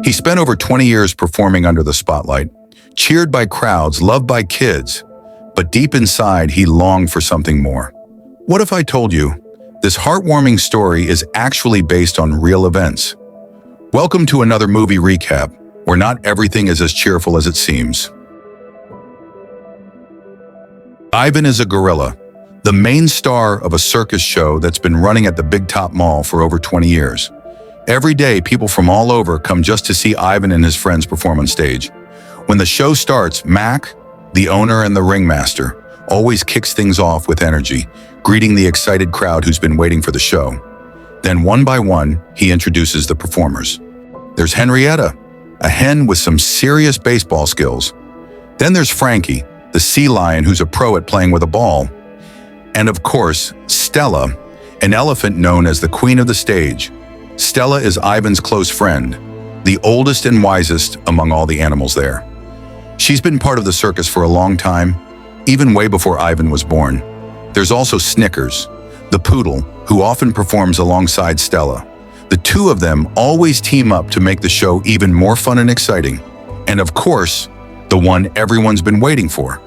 He spent over 20 years performing under the spotlight, cheered by crowds, loved by kids, but deep inside he longed for something more. What if I told you this heartwarming story is actually based on real events? Welcome to another movie recap, where not everything is as cheerful as it seems. Ivan is a gorilla, the main star of a circus show that's been running at the Big Top Mall for over 20 years. Every day, people from all over come just to see Ivan and his friends perform on stage. When the show starts, Mac, the owner and the ringmaster, always kicks things off with energy, greeting the excited crowd who's been waiting for the show. Then one by one, he introduces the performers. There's Henrietta, a hen with some serious baseball skills. Then there's Frankie, the sea lion who's a pro at playing with a ball. And of course, Stella, an elephant known as the queen of the stage. Stella is Ivan's close friend, the oldest and wisest among all the animals there. She's been part of the circus for a long time, even way before Ivan was born. There's also Snickers, the poodle, who often performs alongside Stella. The two of them always team up to make the show even more fun and exciting. And of course, the one everyone's been waiting for,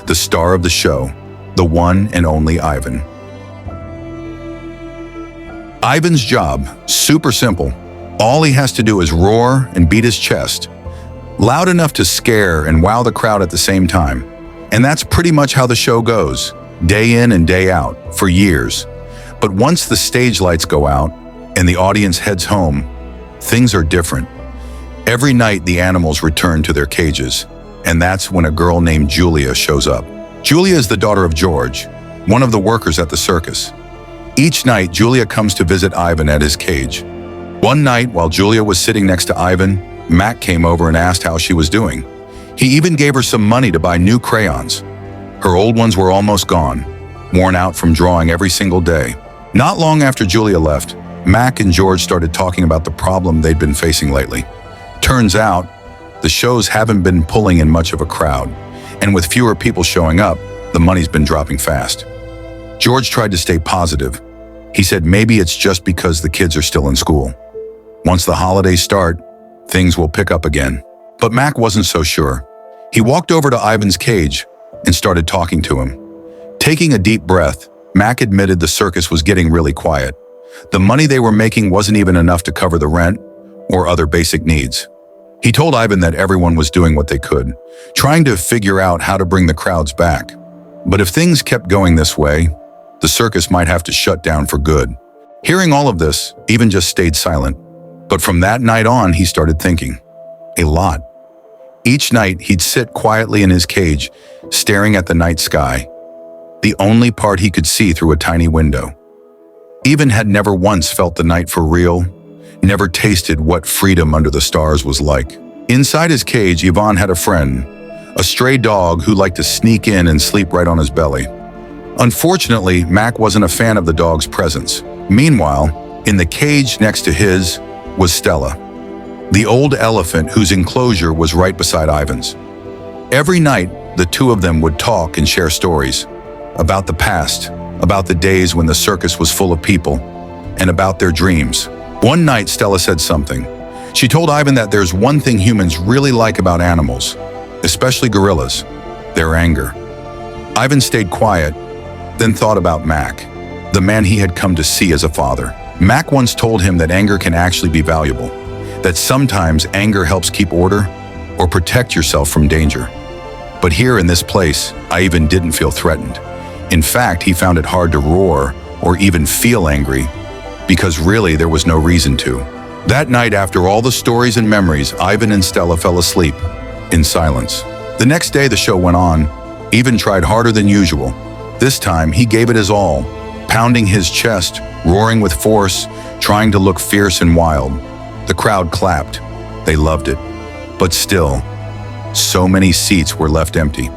the star of the show, the one and only Ivan. Ivan's job, super simple. All he has to do is roar and beat his chest, loud enough to scare and wow the crowd at the same time. And that's pretty much how the show goes, day in and day out, for years. But once the stage lights go out and the audience heads home, things are different. Every night the animals return to their cages, and that's when a girl named Julia shows up. Julia is the daughter of George, one of the workers at the circus. Each night, Julia comes to visit Ivan at his cage. One night, while Julia was sitting next to Ivan, Mac came over and asked how she was doing. He even gave her some money to buy new crayons. Her old ones were almost gone, worn out from drawing every single day. Not long after Julia left, Mac and George started talking about the problem they'd been facing lately. Turns out, the shows haven't been pulling in much of a crowd, and with fewer people showing up, the money's been dropping fast. George tried to stay positive. He said maybe it's just because the kids are still in school. Once the holidays start, things will pick up again. But Mac wasn't so sure. He walked over to Ivan's cage and started talking to him. Taking a deep breath, Mac admitted the circus was getting really quiet. The money they were making wasn't even enough to cover the rent or other basic needs. He told Ivan that everyone was doing what they could, trying to figure out how to bring the crowds back. But if things kept going this way, the circus might have to shut down for good. Hearing all of this, Ivan just stayed silent. But from that night on, he started thinking. A lot. Each night, he'd sit quietly in his cage, staring at the night sky, the only part he could see through a tiny window. Ivan had never once felt the night for real, never tasted what freedom under the stars was like. Inside his cage, Ivan had a friend, a stray dog who liked to sneak in and sleep right on his belly. Unfortunately, Mac wasn't a fan of the dog's presence. Meanwhile, in the cage next to his was Stella, the old elephant whose enclosure was right beside Ivan's. Every night, the two of them would talk and share stories about the past, about the days when the circus was full of people, and about their dreams. One night, Stella said something. She told Ivan that there's one thing humans really like about animals, especially gorillas: their anger. Ivan stayed quiet, then thought about Mac, the man he had come to see as a father. Mac once told him that anger can actually be valuable, that sometimes anger helps keep order or protect yourself from danger. But here in this place, Ivan didn't feel threatened. In fact, he found it hard to roar or even feel angry, because really there was no reason to. That night, after all the stories and memories, Ivan and Stella fell asleep in silence. The next day, the show went on. Ivan tried harder than usual. This time, he gave it his all, pounding his chest, roaring with force, trying to look fierce and wild. The crowd clapped. They loved it. But still, so many seats were left empty.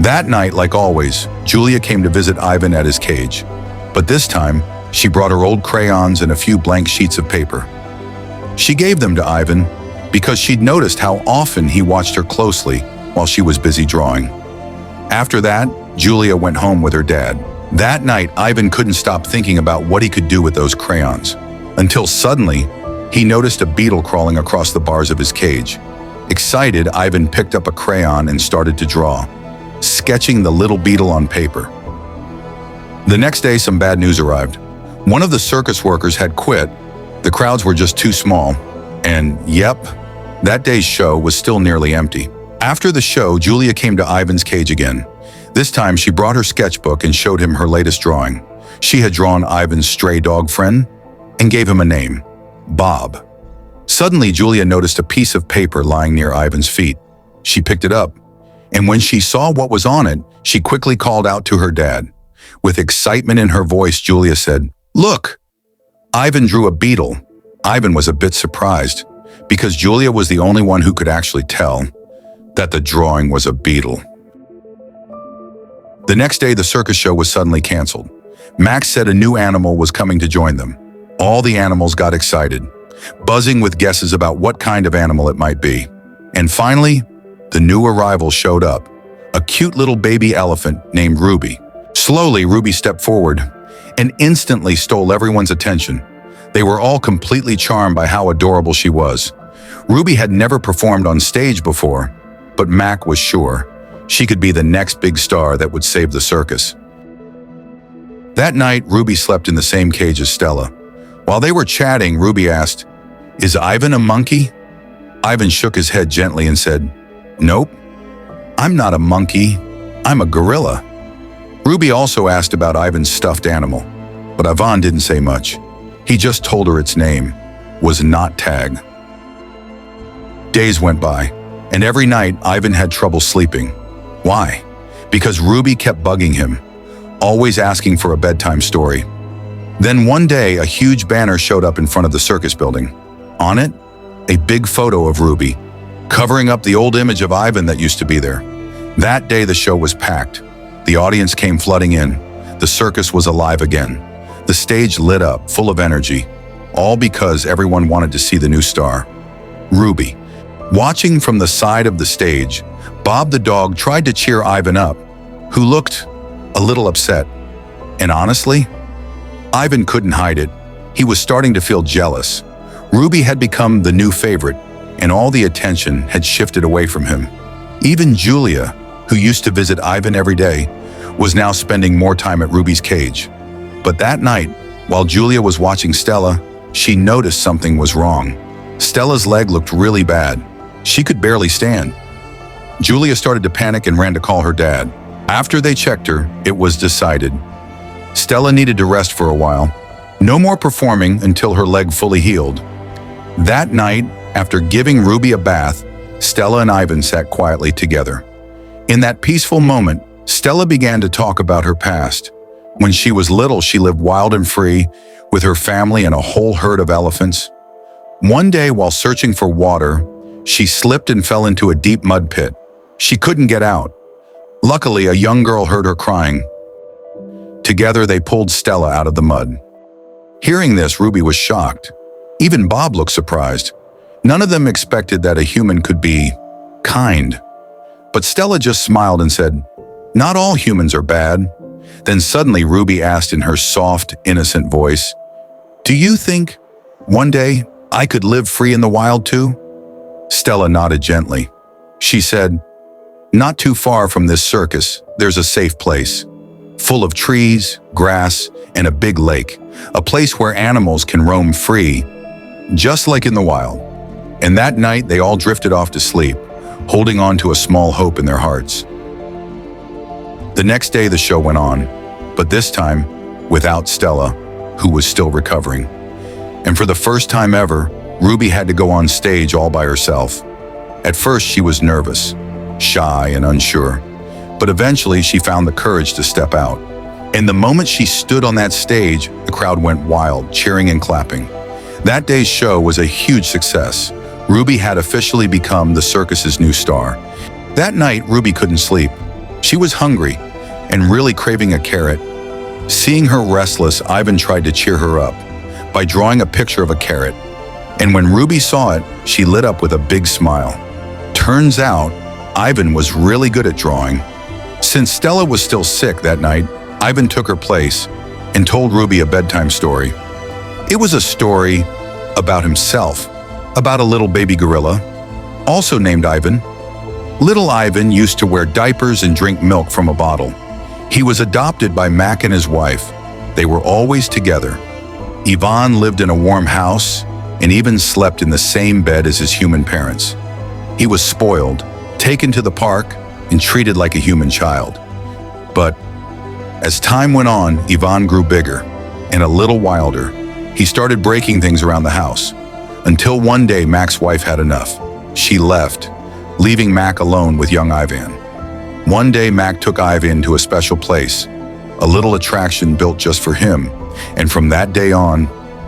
That night, like always, Julia came to visit Ivan at his cage. But this time, she brought her old crayons and a few blank sheets of paper. She gave them to Ivan because she'd noticed how often he watched her closely while she was busy drawing. After that, Julia went home with her dad. That night, Ivan couldn't stop thinking about what he could do with those crayons, until suddenly, he noticed a beetle crawling across the bars of his cage. Excited, Ivan picked up a crayon and started to draw, sketching the little beetle on paper. The next day, some bad news arrived. One of the circus workers had quit, the crowds were just too small, and yep, that day's show was still nearly empty. After the show, Julia came to Ivan's cage again. This time, she brought her sketchbook and showed him her latest drawing. She had drawn Ivan's stray dog friend and gave him a name, Bob. Suddenly, Julia noticed a piece of paper lying near Ivan's feet. She picked it up, and when she saw what was on it, she quickly called out to her dad. With excitement in her voice, Julia said, "Look!" Ivan drew a beetle. Ivan was a bit surprised, because Julia was the only one who could actually tell that the drawing was a beetle. The next day, the circus show was suddenly canceled. Max said a new animal was coming to join them. All the animals got excited, buzzing with guesses about what kind of animal it might be. And finally, the new arrival showed up, a cute little baby elephant named Ruby. Slowly, Ruby stepped forward and instantly stole everyone's attention. They were all completely charmed by how adorable she was. Ruby had never performed on stage before, but Mac was sure she could be the next big star that would save the circus. That night, Ruby slept in the same cage as Stella. While they were chatting, Ruby asked, "Is Ivan a monkey?" Ivan shook his head gently and said, "Nope, I'm not a monkey, I'm a gorilla." Ruby also asked about Ivan's stuffed animal, but Ivan didn't say much. He just told her its name was not Tag. Days went by, and every night Ivan had trouble sleeping. Why? Because Ruby kept bugging him, always asking for a bedtime story. Then one day, a huge banner showed up in front of the circus building. On it, a big photo of Ruby, covering up the old image of Ivan that used to be there. That day, the show was packed. The audience came flooding in. The circus was alive again. The stage lit up, full of energy, all because everyone wanted to see the new star, Ruby. Watching from the side of the stage, Bob the dog tried to cheer Ivan up, who looked a little upset. And honestly, Ivan couldn't hide it. He was starting to feel jealous. Ruby had become the new favorite, and all the attention had shifted away from him. Even Julia, who used to visit Ivan every day, was now spending more time at Ruby's cage. But that night, while Julia was watching Stella, she noticed something was wrong. Stella's leg looked really bad. She could barely stand. Julia started to panic and ran to call her dad. After they checked her, it was decided. Stella needed to rest for a while. No more performing until her leg fully healed. That night, after giving Ruby a bath, Stella and Ivan sat quietly together. In that peaceful moment, Stella began to talk about her past. When she was little, she lived wild and free with her family and a whole herd of elephants. One day, while searching for water, she slipped and fell into a deep mud pit. She couldn't get out. Luckily, a young girl heard her crying. Together, they pulled Stella out of the mud. Hearing this, Ruby was shocked. Even Bob looked surprised. None of them expected that a human could be kind. But Stella just smiled and said, "Not all humans are bad." Then suddenly Ruby asked in her soft, innocent voice, "Do you think one day I could live free in the wild too?" Stella nodded gently. She said, "Not too far from this circus, there's a safe place, full of trees, grass, and a big lake, a place where animals can roam free, just like in the wild." And that night, they all drifted off to sleep, holding on to a small hope in their hearts. The next day, the show went on, but this time, without Stella, who was still recovering. And for the first time ever, Ruby had to go on stage all by herself. At first, she was nervous, shy, and unsure, but eventually she found the courage to step out. And the moment she stood on that stage, the crowd went wild, cheering and clapping. That day's show was a huge success. Ruby had officially become the circus's new star. That night, Ruby couldn't sleep. She was hungry and really craving a carrot. Seeing her restless, Ivan tried to cheer her up by drawing a picture of a carrot. And when Ruby saw it, she lit up with a big smile. Turns out, Ivan was really good at drawing. Since Stella was still sick that night, Ivan took her place and told Ruby a bedtime story. It was a story about himself, about a little baby gorilla, also named Ivan. Little Ivan used to wear diapers and drink milk from a bottle. He was adopted by Mac and his wife. They were always together. Ivan lived in a warm house and even slept in the same bed as his human parents. He was spoiled, taken to the park, and treated like a human child. But as time went on, Ivan grew bigger and a little wilder. He started breaking things around the house, until one day Mac's wife had enough. She left, leaving Mac alone with young Ivan. One day Mac took Ivan to a special place, a little attraction built just for him, and from that day on,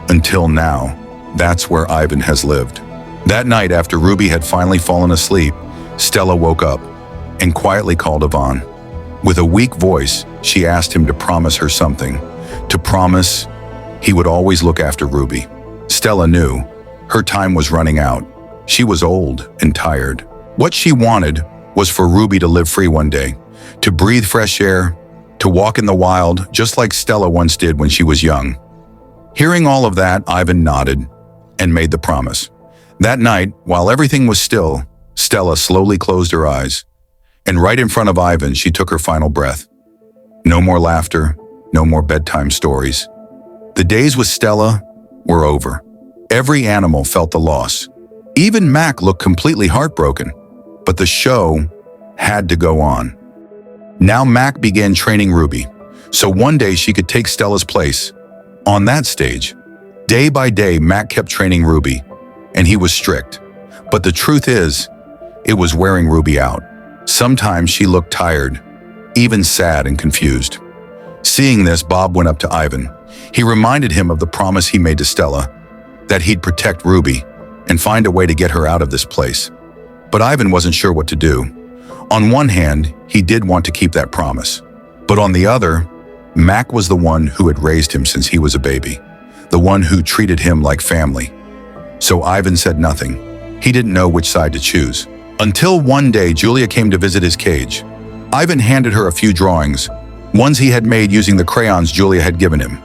until now, that's where Ivan has lived. That night, after Ruby had finally fallen asleep, Stella woke up and quietly called Ivan. With a weak voice, she asked him to promise her something, to promise he would always look after Ruby. Stella knew her time was running out. She was old and tired. What she wanted was for Ruby to live free one day, to breathe fresh air, to walk in the wild, just like Stella once did when she was young. Hearing all of that, Ivan nodded and made the promise. That night, while everything was still, Stella slowly closed her eyes, and right in front of Ivan, she took her final breath. No more laughter, no more bedtime stories. The days with Stella were over. Every animal felt the loss. Even Mac looked completely heartbroken, but the show had to go on. Now Mac began training Ruby, so one day she could take Stella's place. On that stage, day by day, Mac kept training Ruby, and he was strict. But the truth is, it was wearing Ruby out. Sometimes she looked tired, even sad and confused. Seeing this, Bob went up to Ivan. He reminded him of the promise he made to Stella, that he'd protect Ruby and find a way to get her out of this place. But Ivan wasn't sure what to do. On one hand, he did want to keep that promise. But on the other, Mac was the one who had raised him since he was a baby, the one who treated him like family. So Ivan said nothing. He didn't know which side to choose. Until one day, Julia came to visit his cage. Ivan handed her a few drawings, ones he had made using the crayons Julia had given him.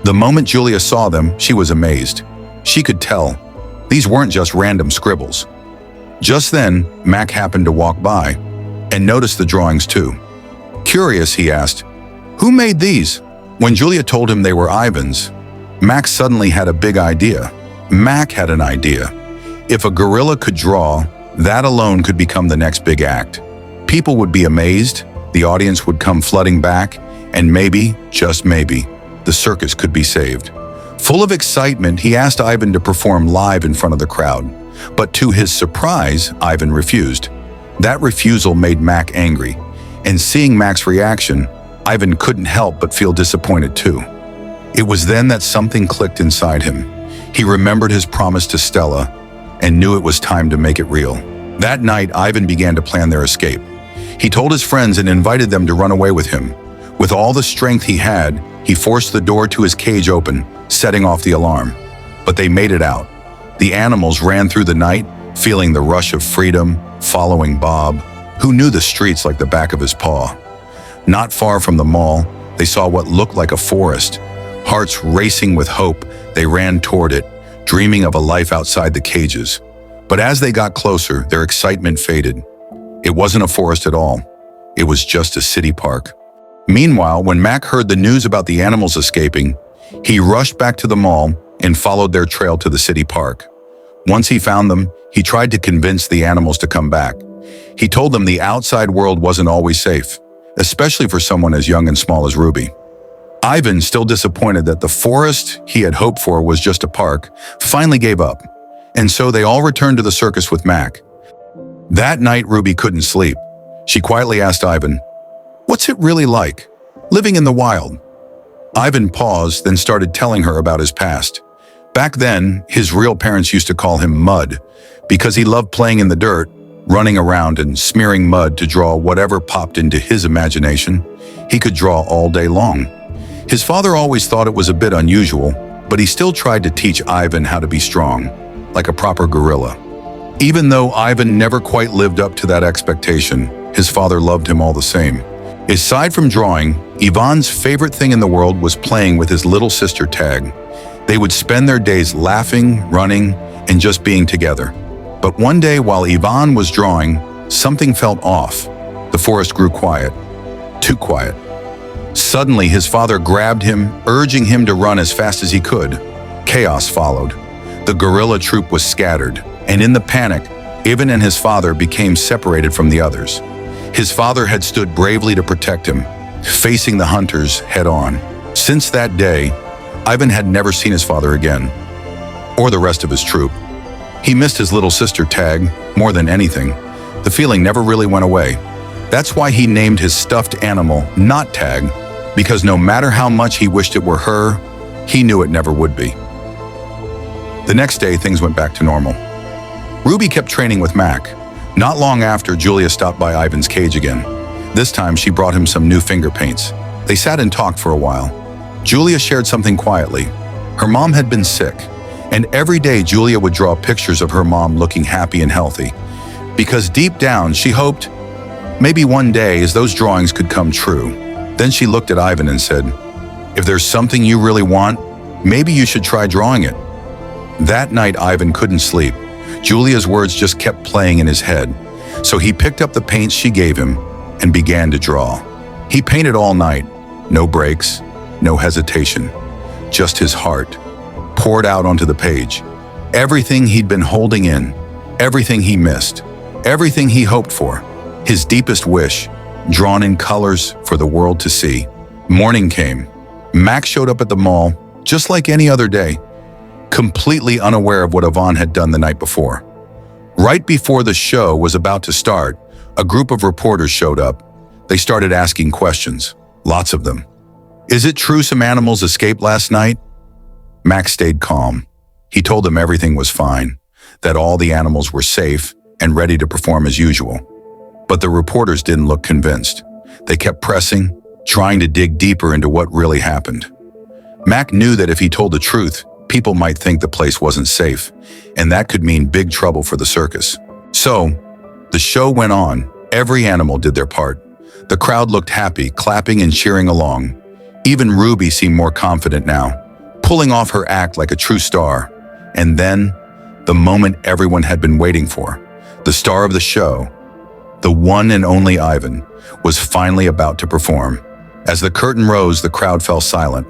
The moment Julia saw them, she was amazed. She could tell these weren't just random scribbles. Just then, Mac happened to walk by and noticed the drawings too. Curious, he asked, "Who made these?" When Julia told him they were Ivan's, Mac suddenly had a big idea. Mac had an idea. If a gorilla could draw, that alone could become the next big act. People would be amazed, the audience would come flooding back, and maybe, just maybe, the circus could be saved. Full of excitement, he asked Ivan to perform live in front of the crowd. But to his surprise, Ivan refused. That refusal made Mac angry, and seeing Mac's reaction, Ivan couldn't help but feel disappointed too. It was then that something clicked inside him. He remembered his promise to Stella and knew it was time to make it real. That night, Ivan began to plan their escape. He told his friends and invited them to run away with him. With all the strength he had, he forced the door to his cage open, setting off the alarm. But they made it out. The animals ran through the night, feeling the rush of freedom, following Bob, who knew the streets like the back of his paw. Not far from the mall, they saw what looked like a forest. Hearts racing with hope, they ran toward it, dreaming of a life outside the cages. But as they got closer, their excitement faded. It wasn't a forest at all. It was just a city park. Meanwhile, when Mac heard the news about the animals escaping, he rushed back to the mall and followed their trail to the city park. Once he found them, he tried to convince the animals to come back. He told them the outside world wasn't always safe, especially for someone as young and small as Ruby. Ivan, still disappointed that the forest he had hoped for was just a park, finally gave up, and so they all returned to the circus with Mac. That night, Ruby couldn't sleep. She quietly asked Ivan, "What's it really like, living in the wild?" Ivan paused, then started telling her about his past. Back then, his real parents used to call him Mud, because he loved playing in the dirt, running around and smearing mud to draw whatever popped into his imagination. He could draw all day long. His father always thought it was a bit unusual, but he still tried to teach Ivan how to be strong, like a proper gorilla. Even though Ivan never quite lived up to that expectation, his father loved him all the same. Aside from drawing, Ivan's favorite thing in the world was playing with his little sister Tag. They would spend their days laughing, running, and just being together. But one day while Ivan was drawing, something felt off. The forest grew quiet. Too quiet. Suddenly, his father grabbed him, urging him to run as fast as he could. Chaos followed. The guerrilla troop was scattered, and in the panic, Ivan and his father became separated from the others. His father had stood bravely to protect him, facing the hunters head-on. Since that day, Ivan had never seen his father again, or the rest of his troop. He missed his little sister Tag more than anything. The feeling never really went away. That's why he named his stuffed animal not Tag, because no matter how much he wished it were her, he knew it never would be. The next day, things went back to normal. Ruby kept training with Mac. Not long after, Julia stopped by Ivan's cage again. This time, she brought him some new finger paints. They sat and talked for a while. Julia shared something quietly. Her mom had been sick, and every day Julia would draw pictures of her mom looking happy and healthy. Because deep down, she hoped maybe one day as those drawings could come true. Then she looked at Ivan and said, "If there's something you really want, maybe you should try drawing it." That night, Ivan couldn't sleep. Julia's words just kept playing in his head. So he picked up the paints she gave him and began to draw. He painted all night. No breaks, no hesitation. Just his heart, poured out onto the page. Everything he'd been holding in, everything he missed, everything he hoped for, his deepest wish, drawn in colors for the world to see. Morning came. Max showed up at the mall, just like any other day, completely unaware of what Ivan had done the night before. Right before the show was about to start, a group of reporters showed up. They started asking questions, lots of them. "Is it true some animals escaped last night?" Max stayed calm. He told them everything was fine, that all the animals were safe and ready to perform as usual. But the reporters didn't look convinced. They kept pressing, trying to dig deeper into what really happened. Mac knew that if he told the truth, people might think the place wasn't safe, and that could mean big trouble for the circus. So, the show went on. Every animal did their part. The crowd looked happy, clapping and cheering along. Even Ruby seemed more confident now, pulling off her act like a true star. And then, the moment everyone had been waiting for, the star of the show, the one and only Ivan, was finally about to perform. As the curtain rose, the crowd fell silent.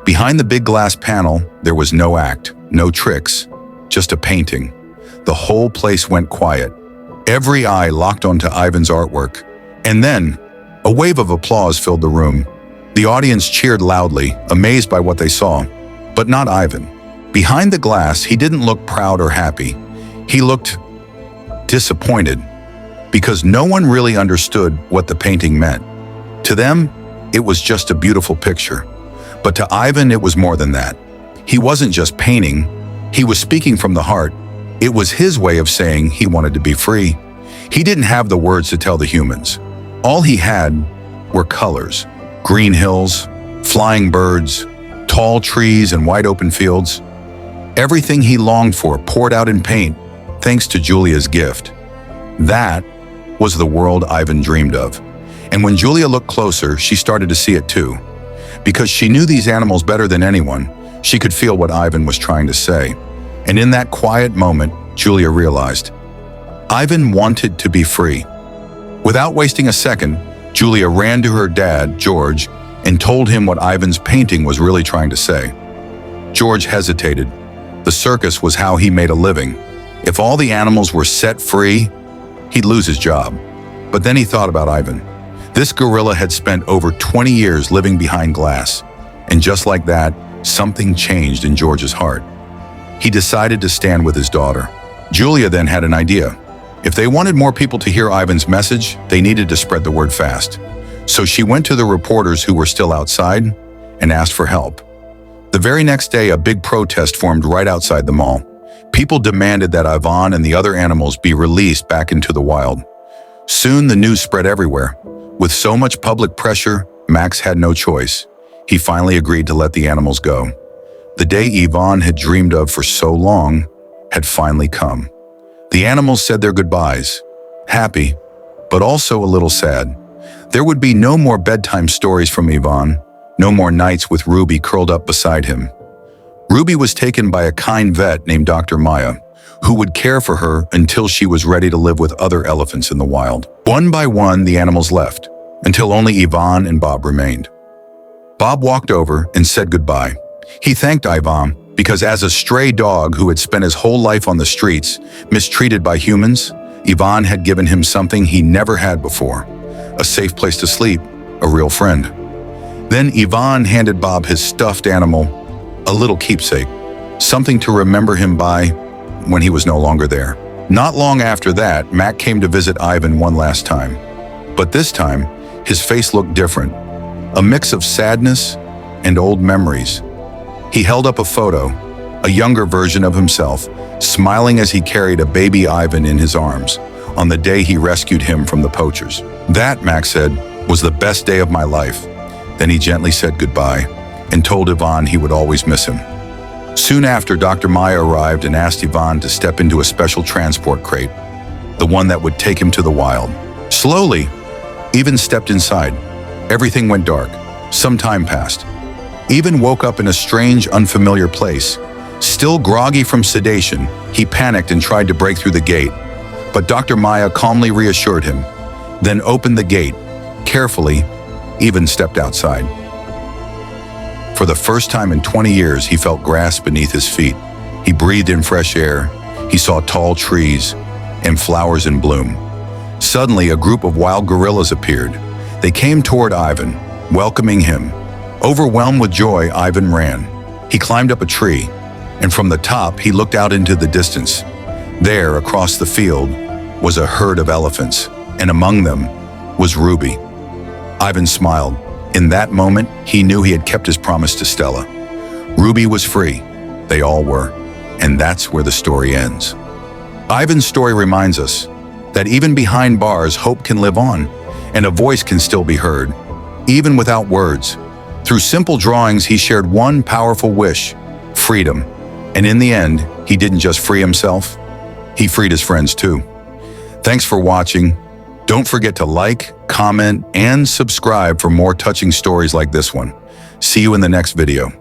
Behind the big glass panel, there was no act, no tricks, just a painting. The whole place went quiet. Every eye locked onto Ivan's artwork. And then, a wave of applause filled the room. The audience cheered loudly, amazed by what they saw. But not Ivan. Behind the glass, he didn't look proud or happy. He looked disappointed, because no one really understood what the painting meant. To them, it was just a beautiful picture. But to Ivan, it was more than that. He wasn't just painting, he was speaking from the heart. It was his way of saying he wanted to be free. He didn't have the words to tell the humans. All he had were colors. Green hills, flying birds, tall trees and wide open fields. Everything he longed for poured out in paint, thanks to Julia's gift. That was the world Ivan dreamed of. And when Julia looked closer, she started to see it too. Because she knew these animals better than anyone, she could feel what Ivan was trying to say. And in that quiet moment, Julia realized, Ivan wanted to be free. Without wasting a second, Julia ran to her dad, George, and told him what Ivan's painting was really trying to say. George hesitated. The circus was how he made a living. If all the animals were set free, he'd lose his job. But then he thought about Ivan. This gorilla had spent over 20 years living behind glass. And just like that, something changed in George's heart. He decided to stand with his daughter. Julia then had an idea. If they wanted more people to hear Ivan's message, they needed to spread the word fast. So she went to the reporters who were still outside and asked for help. The very next day, a big protest formed right outside the mall. People demanded that Ivan and the other animals be released back into the wild. Soon, the news spread everywhere. With so much public pressure, Max had no choice. He finally agreed to let the animals go. The day Ivan had dreamed of for so long had finally come. The animals said their goodbyes, happy, but also a little sad. There would be no more bedtime stories from Ivan, no more nights with Ruby curled up beside him. Ruby was taken by a kind vet named Dr. Maya, who would care for her until she was ready to live with other elephants in the wild. One by one, the animals left, until only Ivan and Bob remained. Bob walked over and said goodbye. He thanked Ivan because as a stray dog who had spent his whole life on the streets, mistreated by humans, Ivan had given him something he never had before: a safe place to sleep, a real friend. Then Ivan handed Bob his stuffed animal, a little keepsake, something to remember him by when he was no longer there. Not long after that, Mac came to visit Ivan one last time. But this time, his face looked different, a mix of sadness and old memories. He held up a photo, a younger version of himself, smiling as he carried a baby Ivan in his arms on the day he rescued him from the poachers. That, Max said, was the best day of my life. Then he gently said goodbye and told Ivan he would always miss him. Soon after, Dr. Maya arrived and asked Ivan to step into a special transport crate, the one that would take him to the wild. Slowly, Ivan stepped inside. Everything went dark. Some time passed. Ivan woke up in a strange, unfamiliar place. Still groggy from sedation, he panicked and tried to break through the gate. But Dr. Maya calmly reassured him, then opened the gate. Carefully, Ivan stepped outside. For the first time in 20 years, he felt grass beneath his feet. He breathed in fresh air. He saw tall trees and flowers in bloom. Suddenly, a group of wild gorillas appeared. They came toward Ivan, welcoming him. Overwhelmed with joy, Ivan ran. He climbed up a tree, and from the top, he looked out into the distance. There, across the field, was a herd of elephants, and among them was Ruby. Ivan smiled. In that moment, he knew he had kept his promise to Stella. Ruby was free. They all were. And that's where the story ends. Ivan's story reminds us that even behind bars, hope can live on, and a voice can still be heard, even without words. Through simple drawings, he shared one powerful wish: freedom. And in the end, he didn't just free himself, he freed his friends too. Thanks for watching. Don't forget to like, comment, and subscribe for more touching stories like this one. See you in the next video.